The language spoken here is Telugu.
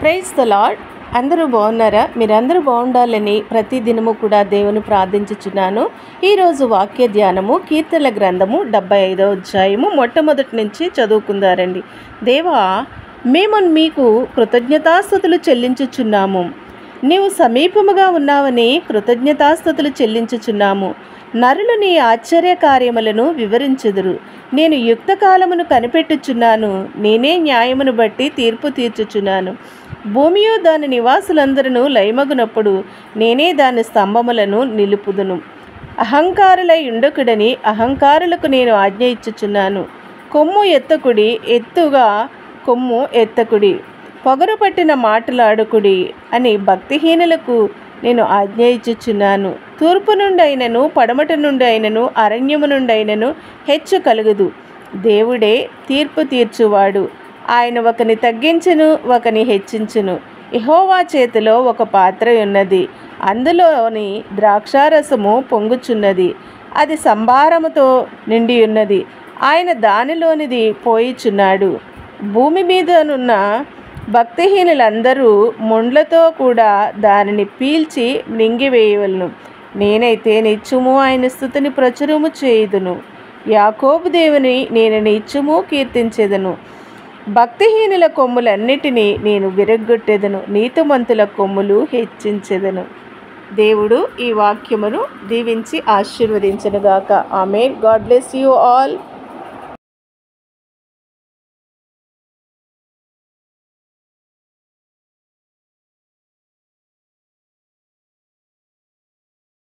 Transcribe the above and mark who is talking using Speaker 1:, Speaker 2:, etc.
Speaker 1: Praise the lord. అందరూ బాగున్నారా? మీరందరూ బాగుండాలని ప్రతి దినము కూడా దేవుని ప్రార్థించుచున్నాను. ఈరోజు వాక్య ధ్యానము కీర్తనల గ్రంథము 75వ అధ్యాయము మొట్టమొదటి నుంచి చదువుకుందారండి. దేవా, మేము మీకు కృతజ్ఞతాస్తుతులు చెల్లించుచున్నాము. నీవు సమీపముగా ఉన్నావని కృతజ్ఞతాస్తుతులు చెల్లించుచున్నాము. నరులు నీ ఆశ్చర్య కార్యములను వివరించుదురు. నేను యుక్త కాలమును కనిపెట్టుచున్నాను. నేనే న్యాయమును బట్టి తీర్పు తీర్చుచున్నాను. భూమియు దాని నివాసులందరూ లయమగునప్పుడు నేనే దాని స్తంభములను నిలుపుదును. అహంకారులై ఉండకుడని అహంకారులకు నేను ఆజ్ఞ ఇచ్చుచున్నాను. కొమ్ము ఎత్తకుడి, ఎత్తుగా కొమ్ము ఎత్తకుడి, పొగరు పట్టిన మాటలాడుకుడి అని భక్తిహీనులకు నేను ఆజ్ఞ ఇచ్చుచున్నాను. తూర్పు నుండి అయినను పడమట నుండి అయినను అరణ్యము నుండి అయినను హెచ్చు కలుగుదు. దేవుడే తీర్పు తీర్చువాడు. ఆయన ఒకని తగ్గించును, ఒకని హెచ్చించును. యెహోవా చేతిలో ఒక పాత్ర ఉన్నది, అందులోని ద్రాక్షారసము పొంగుచున్నది. అది సంభారముతో నిండి ఉన్నది. ఆయన దానిలోనిది పోయిచున్నాడు. భూమి మీదనున్న భక్తిహీనులందరూ ముండ్లతో కూడా దానిని పీల్చి మింగివేయవలను. నేనైతే నిత్యము ఆయన స్తుతిని ప్రచురము చేయుదును. యాకోబు దేవుని నేను నిత్యము కీర్తించెదను. భక్తిహీనుల కొమ్ములన్నిటినీ నేను విరగ్గొట్టెదను, నీతిమంతుల కొమ్ములు హెచ్చించెదను. దేవుడు ఈ వాక్యమును దీవించి ఆశీర్వదించునుగాక. ఆమేన్. God bless you all.